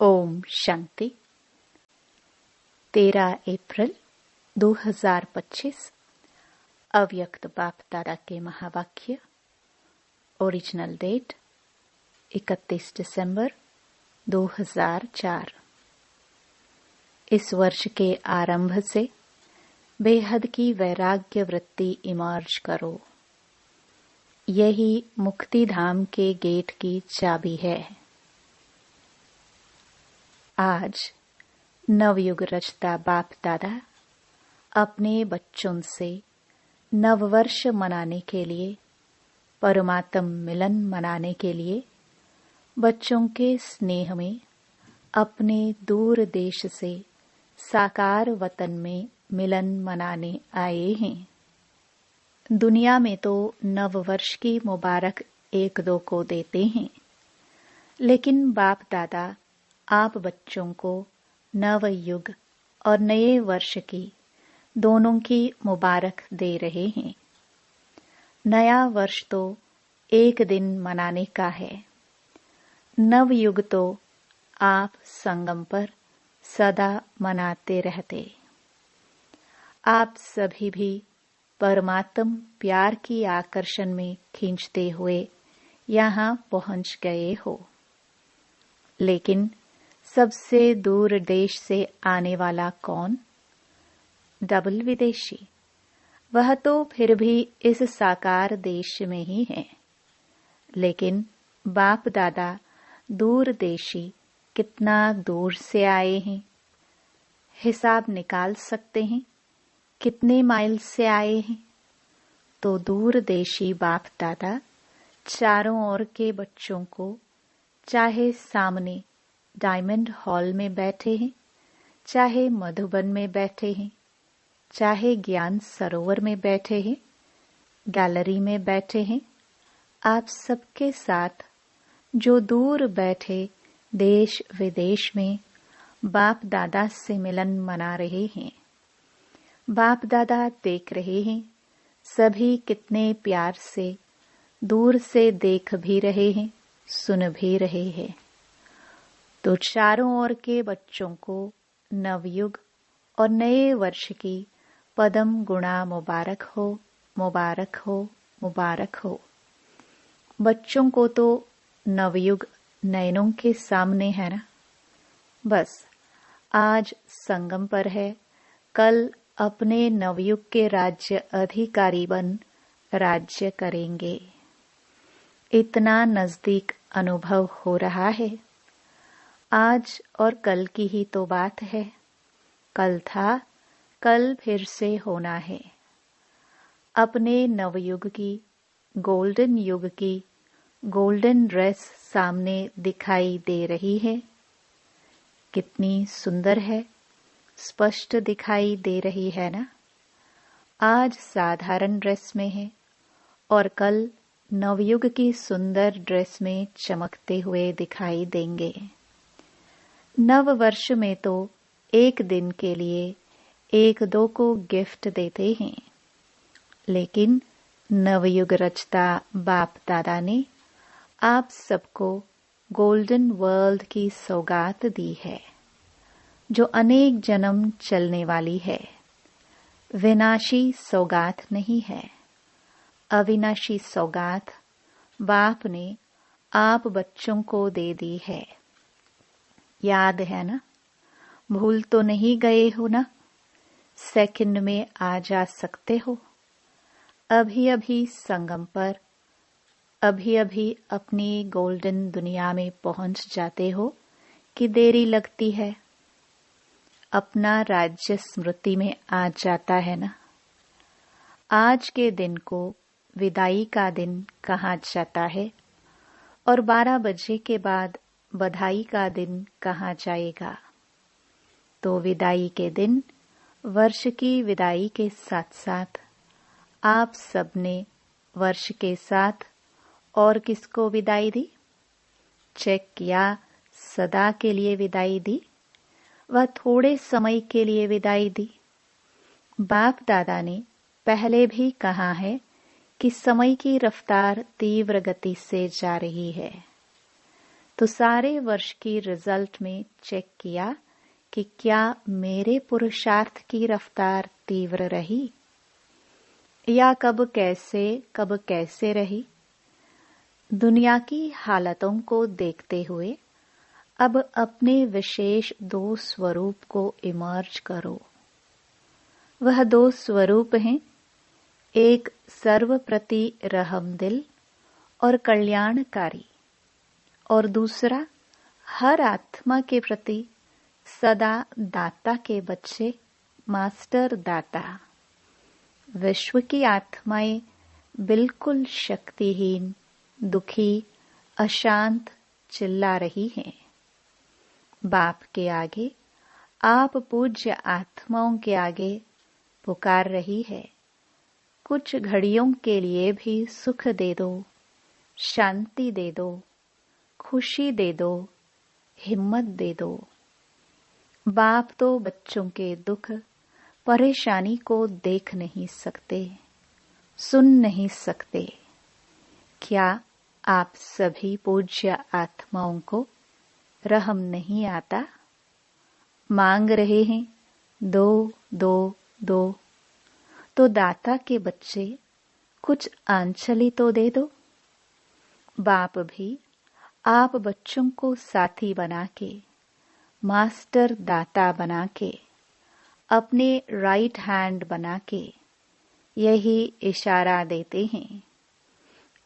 ओम शांति। 13 अप्रैल 2025 अव्यक्त बाप दादा के महावाक्य। ओरिजिनल डेट 31 दिसंबर 2004। इस वर्ष के आरंभ से बेहद की वैराग्य वृत्ति इमर्ज करो। यही मुक्ति धाम के गेट की चाबी है। आज नवयुग रचता बाप दादा अपने बच्चों से नववर्ष मनाने के लिए, परमात्म मिलन मनाने के लिए बच्चों के स्नेह में अपने दूर देश से साकार वतन में मिलन मनाने आए हैं। दुनिया में तो नववर्ष की मुबारक एक दो को देते हैं, लेकिन बाप दादा आप बच्चों को नव युग और नए वर्ष की दोनों की मुबारक दे रहे हैं। नया वर्ष तो एक दिन मनाने का है, नव युग तो आप संगम पर सदा मनाते रहते। आप सभी भी परमात्म प्यार की आकर्षण में खींचते हुए यहाँ पहुँच गए हो, लेकिन सबसे दूर देश से आने वाला कौन? डबल विदेशी। वह तो फिर भी इस साकार देश में ही है, लेकिन बाप दादा दूर देशी कितना दूर से आए हैं? हिसाब निकाल सकते हैं कितने माइल से आए हैं? तो दूर देशी बाप दादा चारों ओर के बच्चों को, चाहे सामने डायमंड हॉल में बैठे हैं, चाहे मधुबन में बैठे हैं, चाहे ज्ञान सरोवर में बैठे हैं, गैलरी में बैठे हैं, आप सबके साथ जो दूर बैठे देश विदेश में बाप दादा से मिलन मना रहे हैं। बाप दादा देख रहे हैं सभी कितने प्यार से दूर से देख भी रहे हैं, सुन भी रहे हैं। तो चारों ओर के बच्चों को नवयुग और नए वर्ष की पदम गुणा मुबारक हो, मुबारक हो, मुबारक हो। बच्चों को तो नवयुग नयनों के सामने है ना। बस आज संगम पर है, कल अपने नवयुग के राज्य अधिकारी बन राज्य करेंगे। इतना नजदीक अनुभव हो रहा है। आज और कल की ही तो बात है। कल था, कल फिर से होना है। अपने नवयुग की, गोल्डन युग की गोल्डन ड्रेस सामने दिखाई दे रही है। कितनी सुंदर है, स्पष्ट दिखाई दे रही है ना। आज साधारण ड्रेस में है और कल नवयुग की सुंदर ड्रेस में चमकते हुए दिखाई देंगे। नव वर्ष में तो एक दिन के लिए एक दो को गिफ्ट देते हैं, लेकिन नवयुग रचता बाप दादा ने आप सबको गोल्डन वर्ल्ड की सौगात दी है, जो अनेक जन्म चलने वाली है। विनाशी सौगात नहीं है, अविनाशी सौगात बाप ने आप बच्चों को दे दी है। याद है ना? भूल तो नहीं गए हो ना? सेकंड में आ जा सकते हो। अभी अभी संगम पर, अभी अभी अपनी गोल्डन दुनिया में पहुंच जाते हो कि देरी लगती है? अपना राज्य स्मृति में आ जाता है ना। आज के दिन को विदाई का दिन कहा जाता है और 12 बजे के बाद बधाई का दिन कहा जाएगा। तो विदाई के दिन, वर्ष की विदाई के साथ साथ आप सबने वर्ष के साथ और किसको विदाई दी? चेक किया सदा के लिए विदाई दी, वह थोड़े समय के लिए विदाई दी। बाप दादा ने पहले भी कहा है कि समय की रफ्तार तीव्र गति से जा रही है। तो सारे वर्ष की रिजल्ट में चेक किया कि क्या मेरे पुरुषार्थ की रफ्तार तीव्र रही या कब कैसे रही। दुनिया की हालतों को देखते हुए अब अपने विशेष 2 स्वरूप को इमर्ज करो। वह 2 स्वरूप हैं, एक सर्वप्रति रहमदिल और कल्याणकारी, और दूसरा हर आत्मा के प्रति सदा दाता के बच्चे, मास्टर दाता। विश्व की आत्माएं बिल्कुल शक्तिहीन, दुखी, अशांत चिल्ला रही हैं। बाप के आगे, आप पूज्य आत्माओं के आगे पुकार रही है, कुछ घड़ियों के लिए भी सुख दे दो, शांति दे दो, खुशी दे दो, हिम्मत दे दो। बाप तो बच्चों के दुख परेशानी को देख नहीं सकते, सुन नहीं सकते। क्या आप सभी पूज्य आत्माओं को रहम नहीं आता? मांग रहे हैं दो दो दो, तो दाता के बच्चे कुछ आंचली तो दे दो। बाप भी आप बच्चों को साथी बना के, मास्टर दाता बना के, अपने राइट हैंड बना के यही इशारा देते हैं।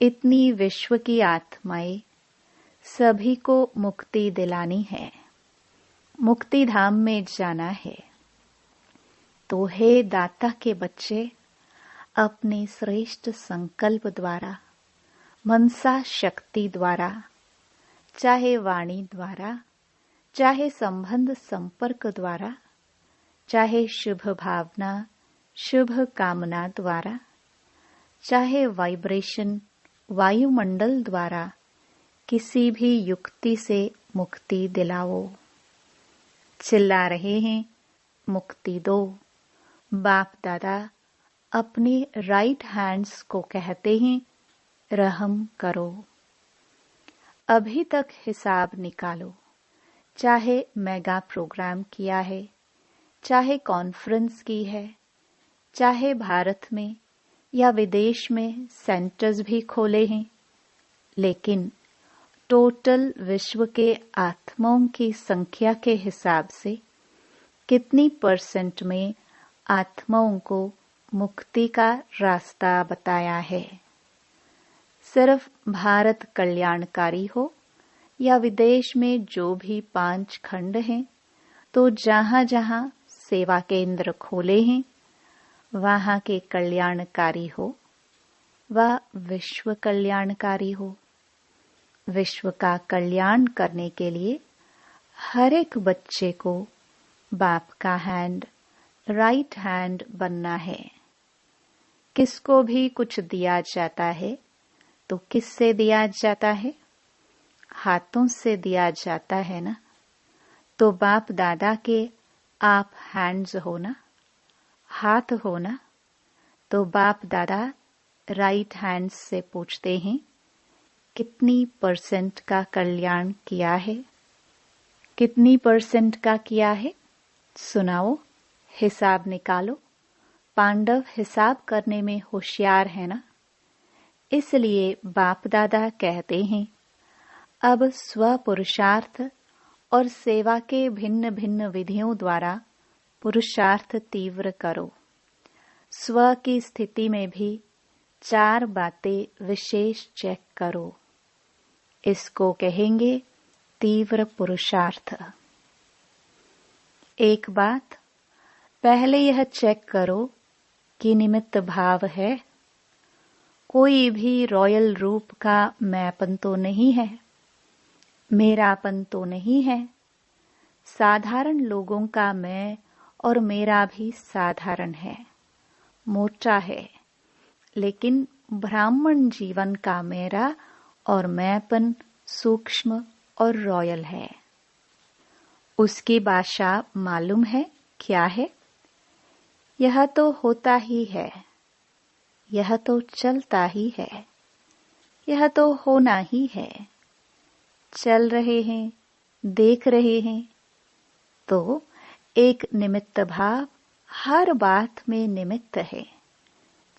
इतनी विश्व की आत्माएं सभी को मुक्ति दिलानी है, मुक्ति धाम में जाना है। तो हे दाता के बच्चे, अपने श्रेष्ठ संकल्प द्वारा, मनसा शक्ति द्वारा, चाहे वाणी द्वारा, चाहे संबंध संपर्क द्वारा, चाहे शुभ भावना, शुभ कामना द्वारा, चाहे वाइब्रेशन वायुमंडल द्वारा, किसी भी युक्ति से मुक्ति दिलाओ। चिल्ला रहे हैं मुक्ति दो। बाप दादा अपने राइट हैंड्स को कहते हैं रहम करो। अभी तक हिसाब निकालो, चाहे मेगा प्रोग्राम किया है, चाहे कॉन्फ्रेंस की है, चाहे भारत में या विदेश में सेंटर्स भी खोले हैं, लेकिन टोटल विश्व के आत्माओं की संख्या के हिसाब से कितनी % में आत्माओं को मुक्ति का रास्ता बताया है? सिर्फ भारत कल्याणकारी हो या विदेश में जो भी 5 खंड हैं, तो जहां जहां सेवा केंद्र खोले हैं वहां के कल्याणकारी हो, वह विश्व कल्याणकारी हो। विश्व का कल्याण करने के लिए हर एक बच्चे को बाप का हैंड, राइट हैंड बनना है। किसको भी कुछ दिया जाता है तो किससे दिया जाता है? हाथों से दिया जाता है ना। तो बाप दादा के आप हैंड्स हो ना, हाथ हो ना। तो बाप दादा राइट हैंड्स से पूछते हैं कितनी % का कल्याण किया है? कितनी % का किया है? सुनाओ, हिसाब निकालो। पांडव हिसाब करने में होशियार है ना। इसलिए बाप दादा कहते हैं अब स्व पुरुषार्थ और सेवा के भिन्न भिन्न विधियों द्वारा पुरुषार्थ तीव्र करो। स्व की स्थिति में भी 4 बातें विशेष चेक करो। इसको कहेंगे तीव्र पुरुषार्थ। एक बात, पहले यह चेक करो कि निमित्त भाव है। कोई भी रॉयल रूप का मैंपन तो नहीं है, मेरापन तो नहीं है। साधारण लोगों का मैं और मेरा भी साधारण है, मोटा है, लेकिन ब्राह्मण जीवन का मेरा और मैंपन सूक्ष्म और रॉयल है। उसकी भाषा मालूम है क्या है? यह तो होता ही है, यह तो चलता ही है, यह तो होना ही है। चल रहे हैं, देख रहे हैं, तो एक निमित्त भाव हर बात में निमित्त है।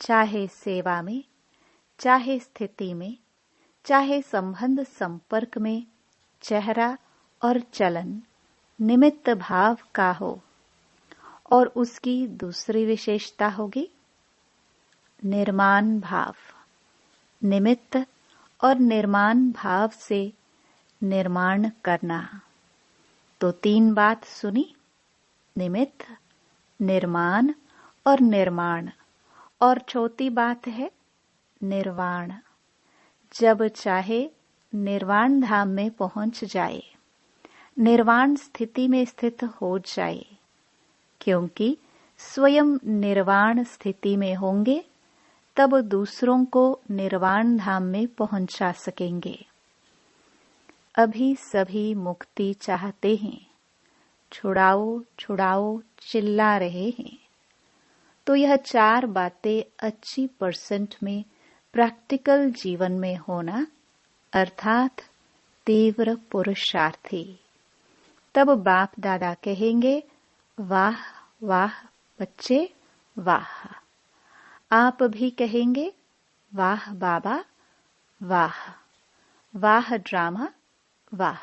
चाहे सेवा में, चाहे स्थिति में, चाहे संबंध संपर्क में, चेहरा और चलन निमित्त भाव का हो। और उसकी दूसरी विशेषता होगी निर्माण भाव। निमित्त और निर्माण भाव से निर्माण करना। तो 3 बात सुनी, निमित्त, निर्माण और निर्माण। और चौथी बात है निर्वाण। जब चाहे निर्वाण धाम में पहुंच जाए, निर्वाण स्थिति में स्थित हो जाए, क्योंकि स्वयं निर्वाण स्थिति में होंगे तब दूसरों को निर्वाण धाम में पहुंचा सकेंगे। अभी सभी मुक्ति चाहते हैं, छुड़ाओ छुड़ाओ चिल्ला रहे हैं। तो यह 4 बातें 80% में प्रैक्टिकल जीवन में होना, अर्थात तीव्र पुरुषार्थी। तब बाप दादा कहेंगे, वाह वाह बच्चे वाह। आप भी कहेंगे, वाह बाबा वाह। वाह ड्रामा वाह,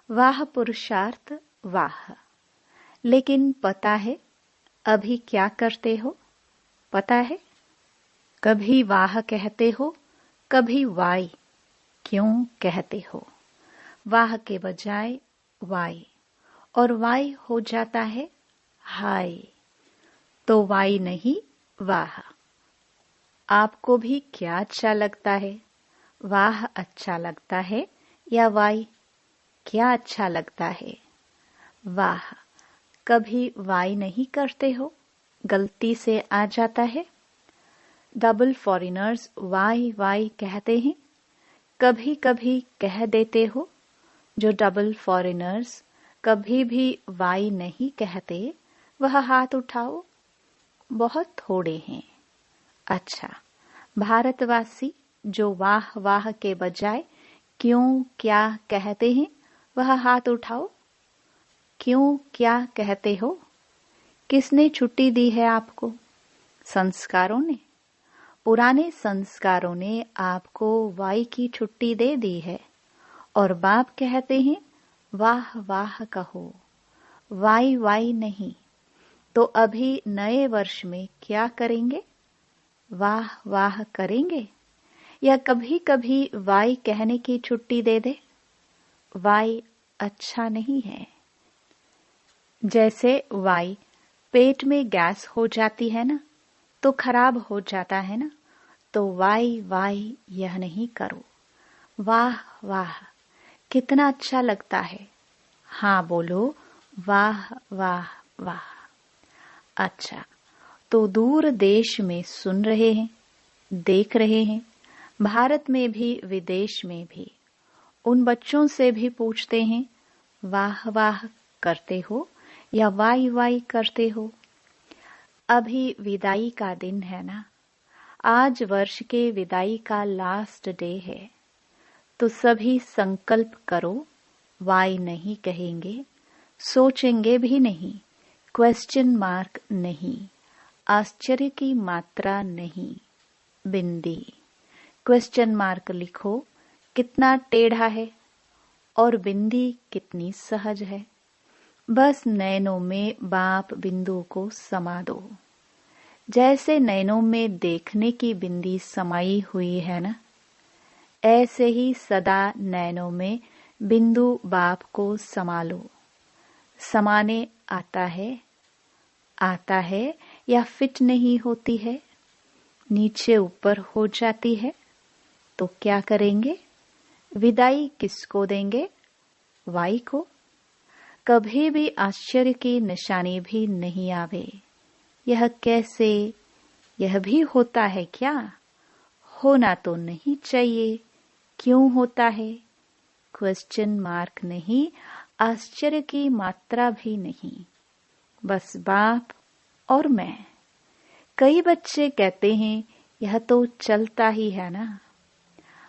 वाह पुरुषार्थ वाह। लेकिन पता है अभी क्या करते हो? पता है, कभी वाह कहते हो, कभी वाई। क्यों कहते हो? वाह के बजाय वाई, और वाई हो जाता है हाय। तो वाई नहीं वाह। आपको भी क्या अच्छा लगता है? वाह अच्छा लगता है या वाई? क्या अच्छा लगता है? वाह। कभी वाई नहीं करते हो? गलती से आ जाता है। डबल फॉरेनर्स वाई वाई कहते हैं, कभी कभी कह देते हो। जो डबल फॉरेनर्स कभी भी वाई नहीं कहते, वह हाथ उठाओ। बहुत थोड़े हैं। अच्छा, भारतवासी जो वाह वाह के बजाय क्यों क्या कहते हैं, वह हाथ उठाओ। क्यों क्या कहते हो? किसने छुट्टी दी है आपको? संस्कारों ने। पुराने संस्कारों ने आपको वाई की छुट्टी दे दी है, और बाप कहते हैं वाह वाह कहो, वाई वाई नहीं। तो अभी नए वर्ष में क्या करेंगे? वाह वाह करेंगे, या कभी कभी वाई कहने की छुट्टी दे दे? वाई अच्छा नहीं है। जैसे वाई पेट में गैस हो जाती है ना, तो खराब हो जाता है ना। तो वाई वाई यह नहीं करो। वाह वाह कितना अच्छा लगता है। हाँ बोलो, वाह वाह वाह। अच्छा, तो दूर देश में सुन रहे हैं, देख रहे हैं, भारत में भी विदेश में भी। उन बच्चों से भी पूछते हैं, वाह वाह करते हो या वाई वाई करते हो? अभी विदाई का दिन है ना। आज वर्ष के विदाई का लास्ट डे है। तो सभी संकल्प करो, वाई नहीं कहेंगे, सोचेंगे भी नहीं, क्वेश्चन मार्क नहीं, आश्चर्य की मात्रा नहीं, बिंदी। क्वेश्चन मार्क लिखो, कितना टेढ़ा है, और बिंदी कितनी सहज है। बस नैनों में बाप बिंदु को समा दो। जैसे नैनों में देखने की बिंदी समाई हुई है ना, ऐसे ही सदा नैनों में बिंदु बाप को संभालो। समाने आता है या फिट नहीं होती है, नीचे ऊपर हो जाती है, तो क्या करेंगे? विदाई किसको देंगे? वाई को। कभी भी आश्चर्य की निशानी भी नहीं आवे। यह कैसे? यह भी होता है क्या? होना तो नहीं चाहिए। क्यों होता है? क्वेश्चन मार्क नहीं, आश्चर्य की मात्रा भी नहीं। बस बाप और मैं। कई बच्चे कहते हैं, यह तो चलता ही है ना।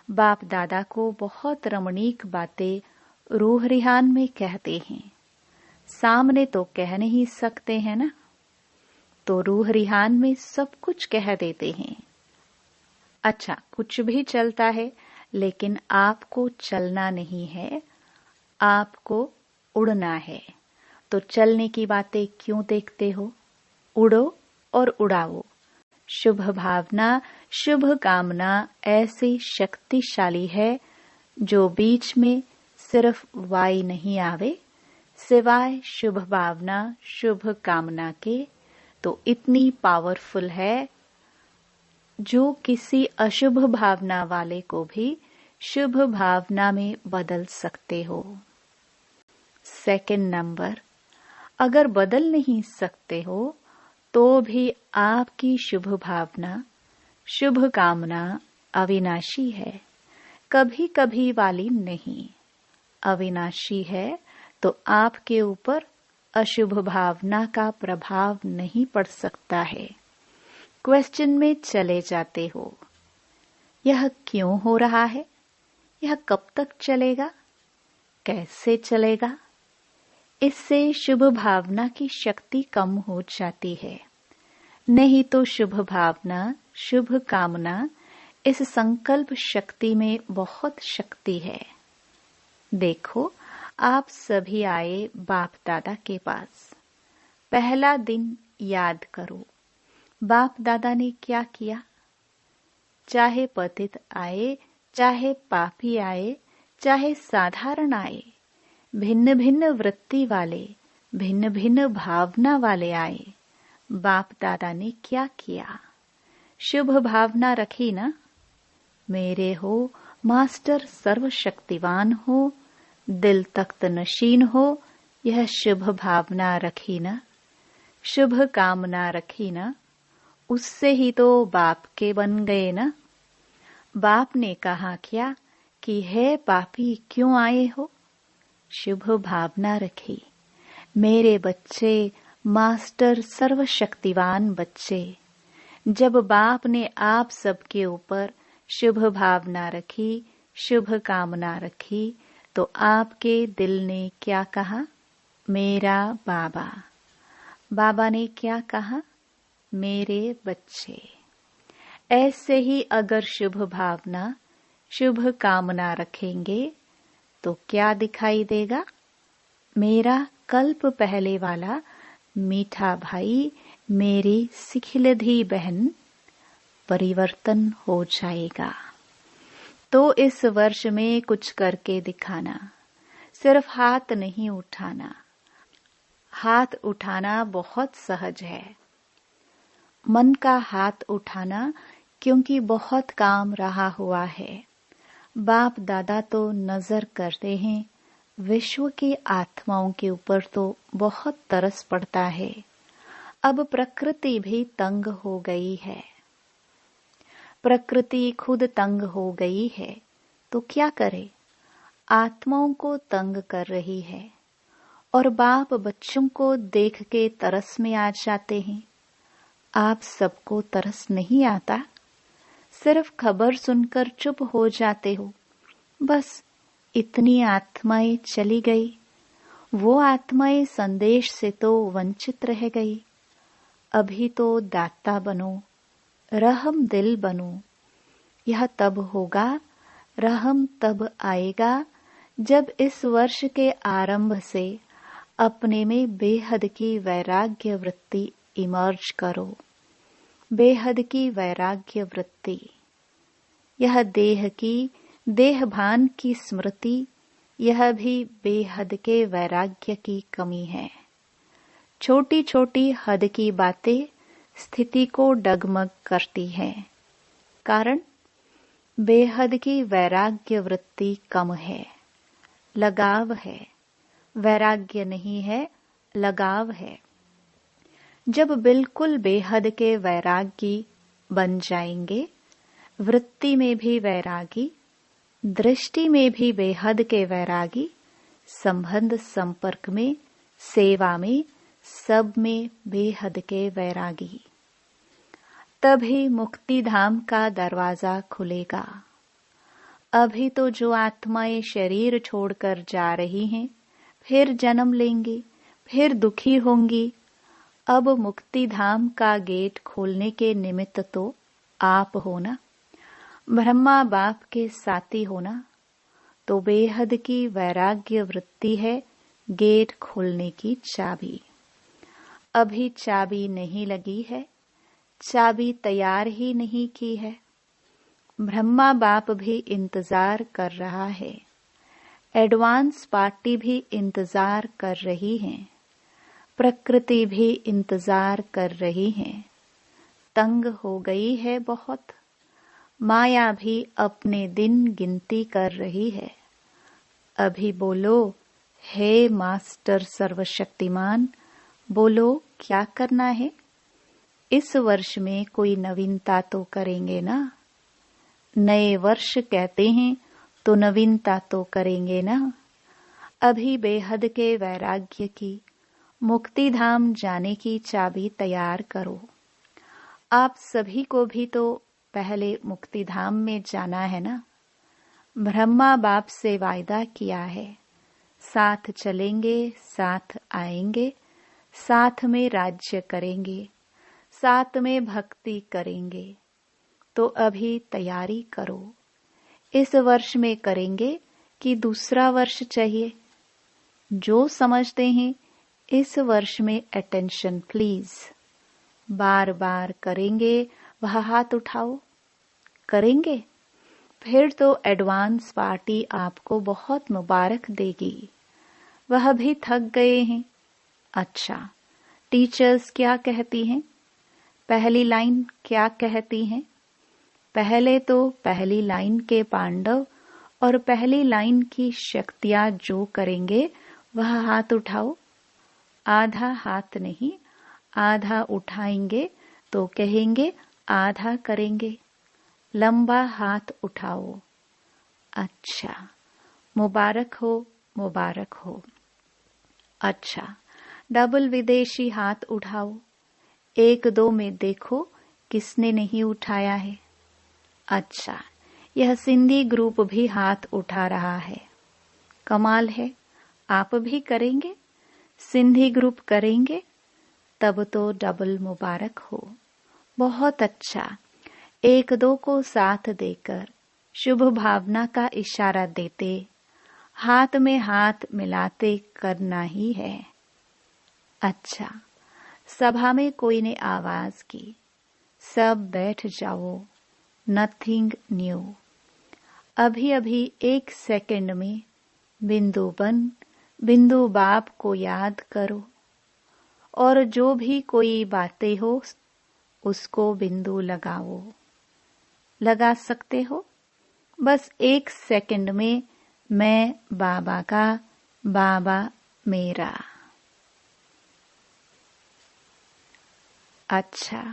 बाप दादा को बहुत रमणीक बातें रूह रिहान में कहते हैं। सामने तो कह नहीं सकते हैं ना, तो रूह रिहान में सब कुछ कह देते हैं। अच्छा, कुछ भी चलता है, लेकिन आपको चलना नहीं है, आपको उड़ना है। तो चलने की बातें क्यों देखते हो? उड़ो और उड़ाओ। शुभ भावना, शुभ कामना ऐसी शक्तिशाली है जो बीच में सिर्फ वाई नहीं आवे, सिवाय शुभ भावना शुभ कामना के, तो इतनी पावरफुल है जो किसी अशुभ भावना वाले को भी शुभ भावना में बदल सकते हो। सेकंड नंबर, अगर बदल नहीं सकते हो तो भी आपकी शुभ भावना शुभ कामना अविनाशी है, कभी कभी वाली नहीं। अविनाशी है तो आपके ऊपर अशुभ भावना का प्रभाव नहीं पड़ सकता है। क्वेश्चन में चले जाते हो, यह क्यों हो रहा है, यह कब तक चलेगा, कैसे चलेगा? इससे शुभ भावना की शक्ति कम हो जाती है। नहीं तो शुभ भावना शुभ कामना इस संकल्प शक्ति में बहुत शक्ति है। देखो, आप सभी आए बाप दादा के पास। पहला दिन याद करो, बाप दादा ने क्या किया। चाहे पतित आए, चाहे पापी आए, चाहे साधारण आए, भिन्न भिन्न वृत्ति वाले, भिन्न भिन्न भावना वाले आए, बाप दादा ने क्या किया? शुभ भावना रखी ना। मेरे हो मास्टर सर्वशक्तिवान हो, दिल तख्त नशीन हो, यह शुभ भावना रखी ना। शुभ कामना रखी ना, उससे ही तो बाप के बन गए ना। बाप ने कहा क्या कि हे पापी क्यों आए हो? शुभ भावना रखी। मेरे बच्चे, मास्टर सर्वशक्तिवान बच्चे, जब बाप ने आप सबके ऊपर शुभ भावना रखी, शुभ कामना रखी, तो आपके दिल ने क्या कहा? मेरा बाबा। बाबा ने क्या कहा? मेरे बच्चे। ऐसे ही अगर शुभ भावना शुभ कामना रखेंगे तो क्या दिखाई देगा? मेरा कल्प पहले वाला मीठा भाई, मेरी सिखिलधी बहन परिवर्तन हो जाएगा। तो इस वर्ष में कुछ करके दिखाना, सिर्फ हाथ नहीं उठाना। हाथ उठाना बहुत सहज है, मन का हाथ उठाना, क्योंकि बहुत काम रहा हुआ है। बाप दादा तो नजर करते हैं, विश्व की आत्माओं के ऊपर तो बहुत तरस पड़ता है। अब प्रकृति भी तंग हो गई है, प्रकृति खुद तंग हो गई है, तो क्या करे? आत्माओं को तंग कर रही है और बाप बच्चों को देख के तरस में आ जाते हैं। आप सबको तरस नहीं आता, सिर्फ खबर सुनकर चुप हो जाते हो। बस इतनी आत्माएं चली गई, वो आत्माएं संदेश से तो वंचित रह गई। अभी तो दाता बनो, रहम दिल बनो। यह तब होगा, रहम तब आएगा, जब इस वर्ष के आरंभ से अपने में बेहद की वैराग्य वृत्ति इमर्ज करो। बेहद की वैराग्य वृत्ति, यह देह की देहभान की स्मृति, यह भी बेहद के वैराग्य की कमी है। छोटी छोटी हद की बातें स्थिति को डगमग करती हैं, कारण बेहद की वैराग्य वृत्ति कम है। लगाव है, वैराग्य नहीं है, लगाव है। जब बिल्कुल बेहद के वैरागी बन जाएंगे, वृत्ति में भी वैरागी, दृष्टि में भी बेहद के वैरागी, संबंध संपर्क में, सेवा में, सब में बेहद के वैरागी, तभी मुक्ति धाम का दरवाजा खुलेगा। अभी तो जो आत्माएं शरीर छोड़कर जा रही हैं, फिर जन्म लेंगी, फिर दुखी होंगी। अब मुक्ति धाम का गेट खोलने के निमित्त तो आप हो ना, ब्रह्मा बाप के साथी होना। तो बेहद की वैराग्य वृत्ति है गेट खोलने की चाबी। अभी चाबी नहीं लगी है, चाबी तैयार ही नहीं की है। ब्रह्मा बाप भी इंतजार कर रहा है, एडवांस पार्टी भी इंतजार कर रही है, प्रकृति भी इंतजार कर रही है। तंग हो गई है बहुत, माया भी अपने दिन गिनती कर रही है। अभी बोलो, हे मास्टर सर्वशक्तिमान, बोलो क्या करना है। इस वर्ष में कोई नवीनता तो करेंगे ना। नए वर्ष कहते हैं तो नवीनता तो करेंगे ना। अभी बेहद के वैराग्य की, मुक्ति धाम जाने की चाबी तैयार करो। आप सभी को भी तो पहले मुक्ति धाम में जाना है ना। ब्रह्मा बाप से वायदा किया है, साथ चलेंगे, साथ आएंगे, साथ में राज्य करेंगे, साथ में भक्ति करेंगे। तो अभी तैयारी करो। इस वर्ष में करेंगे कि दूसरा वर्ष चाहिए? जो समझते हैं इस वर्ष में अटेंशन प्लीज। बार बार करेंगे वह हाथ उठाओ। करेंगे? फिर तो एडवांस पार्टी आपको बहुत मुबारक देगी। वह भी थक गए हैं। अच्छा, टीचर्स क्या कहती हैं? पहली लाइन क्या कहती हैं? पहले तो पहली लाइन के पांडव और पहली लाइन की शक्तियां जो करेंगे वह हाथ उठाओ। आधा हाथ नहीं, आधा उठाएंगे तो कहेंगे आधा करेंगे। लंबा हाथ उठाओ। अच्छा, मुबारक हो, मुबारक हो। अच्छा, डबल विदेशी हाथ उठाओ। एक दो में देखो किसने नहीं उठाया है। अच्छा, यह सिंधी ग्रुप भी हाथ उठा रहा है। कमाल है, आप भी करेंगे? सिंधी ग्रुप करेंगे? तब तो डबल मुबारक हो। बहुत अच्छा। एक दो को साथ देकर शुभ भावना का इशारा देते, हाथ में हाथ मिलाते करना ही है। अच्छा, सभा में कोई ने आवाज की, सब बैठ जाओ, नथिंग न्यू। अभी अभी एक सेकंड में बिंदु बन बिंदु बाप को याद करो, और जो भी कोई बातें हो उसको बिंदु लगाओ। लगा सकते हो? बस एक सेकंड में मैं बाबा का, बाबा मेरा। अच्छा,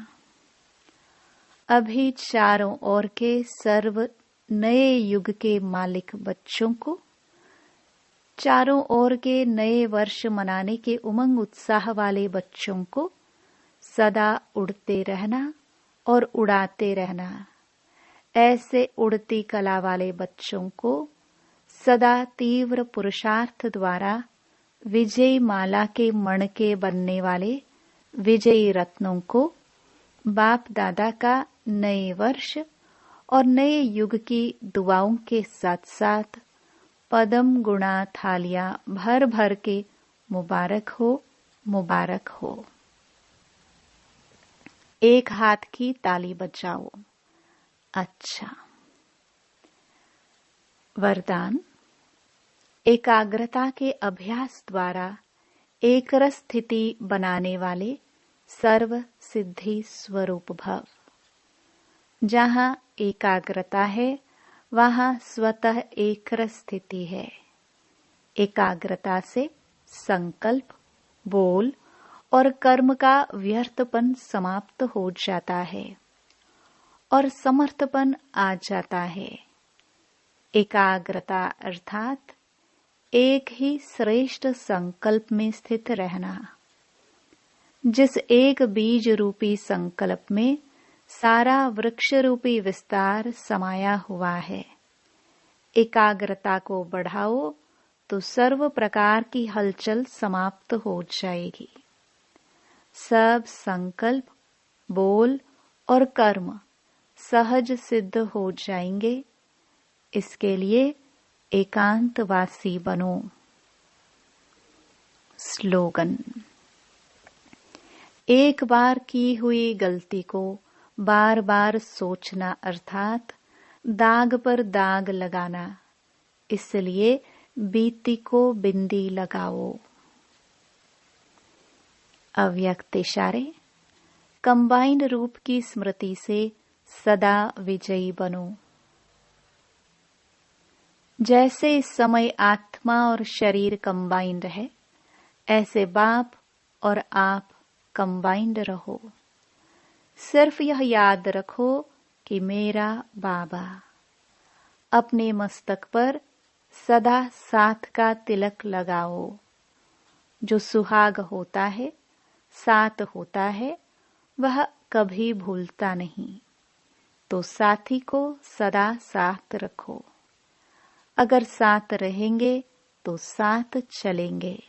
अभी चारों ओर के सर्व नए युग के मालिक बच्चों को, चारों ओर के नए वर्ष मनाने के उमंग उत्साह वाले बच्चों को सदा उड़ते रहना और उड़ाते रहना। ऐसे उड़ती कला वाले बच्चों को सदा तीव्र पुरुषार्थ द्वारा विजय माला के मणके बनने वाले विजयी रत्नों को बाप दादा का नए वर्ष और नए युग की दुआओं के साथ साथ पदम गुणा थालियां भर भर के मुबारक हो, मुबारक हो। एक हाथ की ताली बजाओ। अच्छा, वरदान। एकाग्रता के अभ्यास द्वारा एक रस स्थिति बनाने वाले सर्व सिद्धि स्वरूप भव। जहाँ एकाग्रता है वहाँ स्वतः एक रस स्थिति है। एकाग्रता से संकल्प, बोल और कर्म का व्यर्थपन समाप्त हो जाता है और समर्थपन आ जाता है। एकाग्रता अर्थात एक ही श्रेष्ठ संकल्प में स्थित रहना। जिस एक बीज रूपी संकल्प में सारा वृक्ष रूपी विस्तार समाया हुआ है। एकाग्रता को बढ़ाओ तो सर्व प्रकार की हलचल समाप्त हो जाएगी। सब संकल्प, बोल और कर्म सहज सिद्ध हो जाएंगे। इसके लिए एकांतवासी बनो। स्लोगन। एक बार की हुई गलती को बार बार सोचना अर्थात दाग पर दाग लगाना, इसलिए बीती को बिंदी लगाओ। अव्यक्त इशारे। कंबाइंड रूप की स्मृति से सदा विजयी बनो। जैसे इस समय आत्मा और शरीर कंबाइंड है, ऐसे बाप और आप कंबाइंड रहो। सिर्फ यह याद रखो कि मेरा बाबा। अपने मस्तक पर सदा साथ का तिलक लगाओ। जो सुहाग होता है, साथ होता है, वह कभी भूलता नहीं। तो साथी को सदा साथ रखो। अगर साथ रहेंगे तो साथ चलेंगे।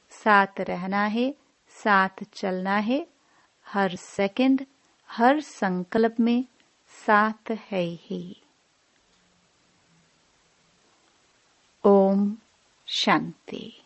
साथ रहना है, साथ चलना है। हर सेकंड, हर संकल्प में साथ है ही। ओम शांति।